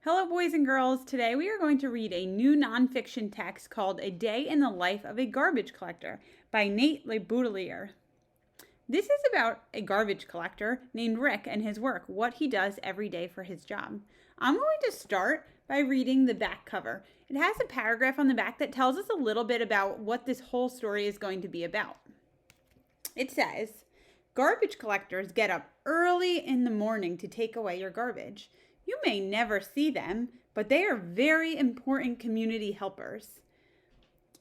Hello, boys and girls. Today we are going to read a new nonfiction text called A Day in the Life of a Garbage Collector by Nate LeBoutelier. This is about a garbage collector named Rick and his work, what he does every day for his job. I'm going to start by reading the back cover. It has a paragraph on the back that tells us a little bit about what this whole story is going to be about. It says, garbage collectors get up early in the morning to take away your garbage. You may never see them, but they are very important community helpers.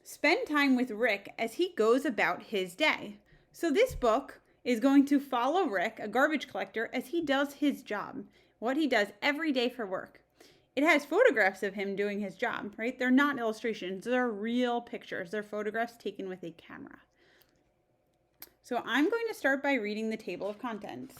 Spend time with Rick as he goes about his day. So this book is going to follow Rick, a garbage collector, as he does his job, what he does every day for work. It has photographs of him doing his job, right? They're not illustrations, they're real pictures. They're photographs taken with a camera. So I'm going to start by reading the table of contents.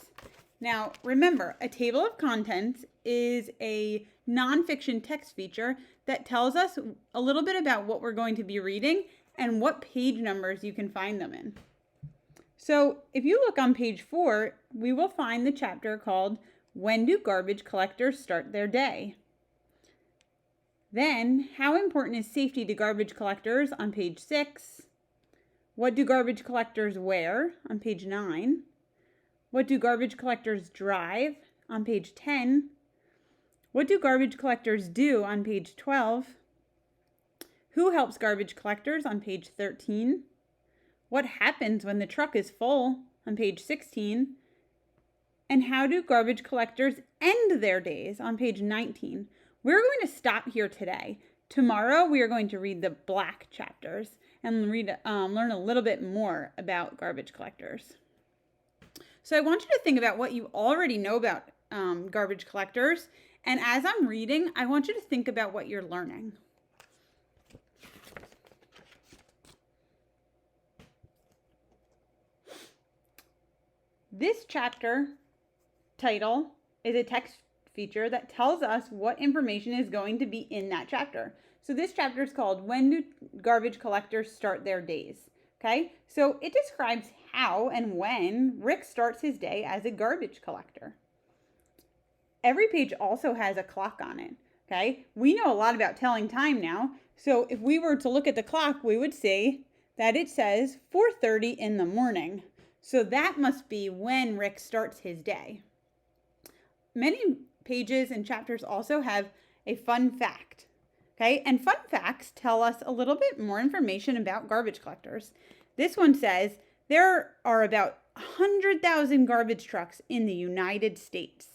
Now, remember, a table of contents is a nonfiction text feature that tells us a little bit about what we're going to be reading and what page numbers you can find them in. So if you look on page 4, we will find the chapter called When Do Garbage Collectors Start Their Day? Then, how important is safety to garbage collectors on page 6? What do garbage collectors wear on page 9? What do garbage collectors drive on page 10? What do garbage collectors do on page 12? Who helps garbage collectors on page 13? What happens when the truck is full on page 16? And how do garbage collectors end their days on page 19? We're going to stop here today. Tomorrow we are going to read the black chapters and learn a little bit more about garbage collectors. So I want you to think about what you already know about garbage collectors. And as I'm reading, I want you to think about what you're learning. This chapter title is a text feature that tells us what information is going to be in that chapter. So this chapter is called When Do Garbage Collectors Start Their Days? Okay, so it describes how and when Rick starts his day as a garbage collector. Every page also has a clock on it. Okay, we know a lot about telling time now. So if we were to look at the clock, we would see that it says 4:30 in the morning. So that must be when Rick starts his day. Many pages and chapters also have a fun fact. Okay, and fun facts tell us a little bit more information about garbage collectors. This one says there are about 100,000 garbage trucks in the United States.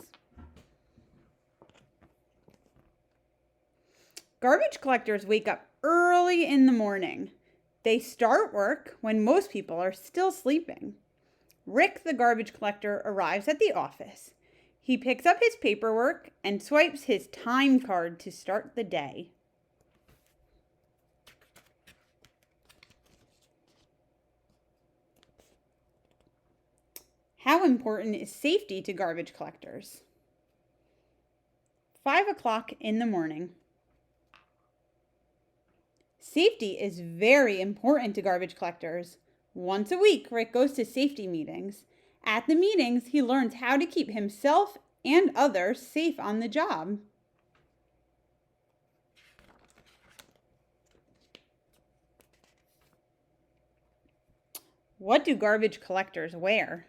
Garbage collectors wake up early in the morning. They start work when most people are still sleeping. Rick, the garbage collector, arrives at the office. He picks up his paperwork and swipes his time card to start the day. How important is safety to garbage collectors? 5 o'clock in the morning. Safety is very important to garbage collectors. Once a week, Rick goes to safety meetings. At the meetings, he learns how to keep himself and others safe on the job. What do garbage collectors wear?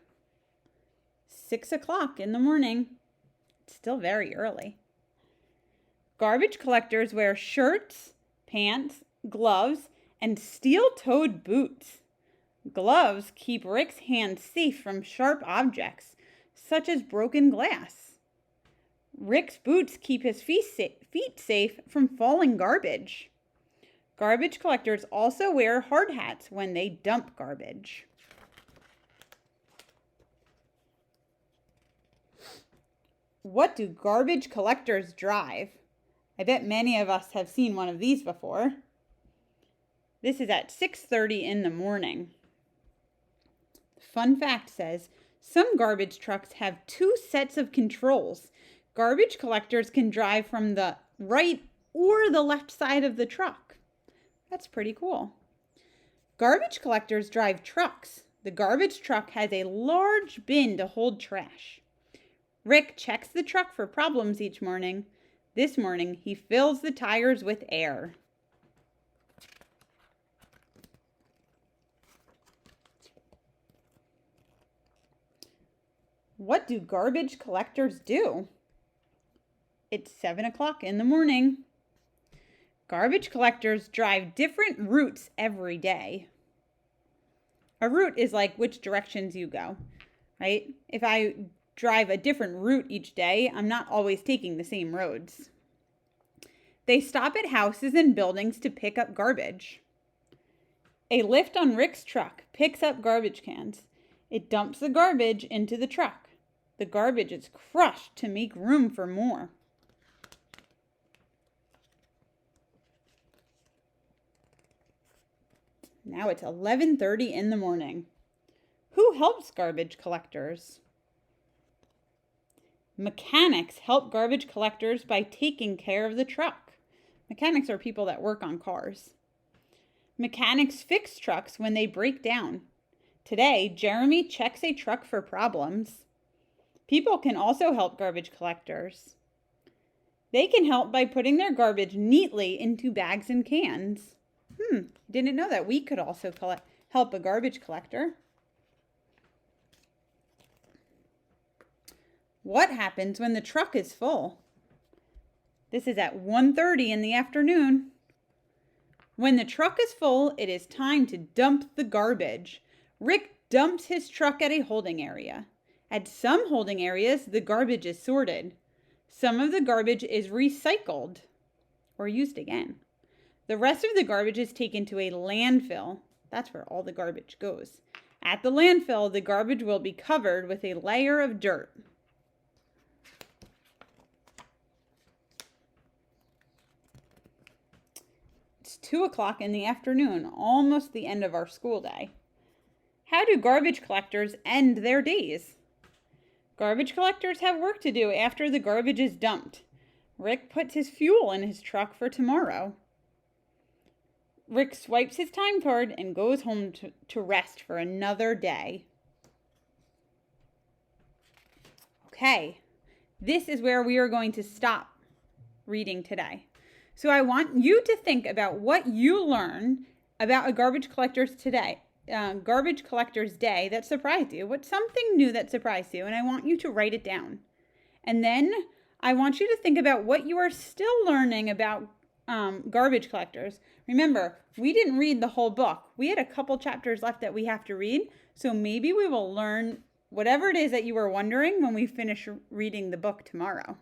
6 o'clock in the morning. It's still very early. Garbage collectors wear shirts, pants, gloves, and steel-toed boots. Gloves keep Rick's hands safe from sharp objects, such as broken glass. Rick's boots keep his feet safe from falling garbage. Garbage collectors also wear hard hats when they dump garbage. What do garbage collectors drive? I bet many of us have seen one of these before. This is at 6:30 in the morning. Fun fact says, some garbage trucks have 2 sets of controls. Garbage collectors can drive from the right or the left side of the truck. That's pretty cool. Garbage collectors drive trucks. The garbage truck has a large bin to hold trash. Rick checks the truck for problems each morning. This morning, he fills the tires with air. What do garbage collectors do? It's 7 o'clock in the morning. Garbage collectors drive different routes every day. A route is like which directions you go, right? If I drive a different route each day, I'm not always taking the same roads. They stop at houses and buildings to pick up garbage. A lift on Rick's truck picks up garbage cans. It dumps the garbage into the truck. The garbage is crushed to make room for more. Now it's 11:30 in the morning. Who helps garbage collectors? Mechanics help garbage collectors by taking care of the truck. Mechanics are people that work on cars. Mechanics fix trucks when they break down. Today, Jeremy checks a truck for problems. People can also help garbage collectors. They can help by putting their garbage neatly into bags and cans. Didn't know that we could also help a garbage collector. What happens when the truck is full? This is at 1:30 in the afternoon. When the truck is full, it is time to dump the garbage. Rick dumps his truck at a holding area. At some holding areas, the garbage is sorted. Some of the garbage is recycled or used again. The rest of the garbage is taken to a landfill. That's where all the garbage goes. At the landfill, the garbage will be covered with a layer of dirt. It's 2 o'clock in the afternoon, almost the end of our school day. How do garbage collectors end their days? Garbage collectors have work to do after the garbage is dumped. Rick puts his fuel in his truck for tomorrow. Rick swipes his time card and goes home to rest for another day. Okay, this is where we are going to stop reading today. So I want you to think about what you learned about a garbage collector's day that surprised you. What's something new that surprised you? And I want you to write it down. And then I want you to think about what you are still learning about garbage collectors. Remember, we didn't read the whole book. We had a couple chapters left that we have to read. So maybe we will learn whatever it is that you were wondering when we finish reading the book tomorrow.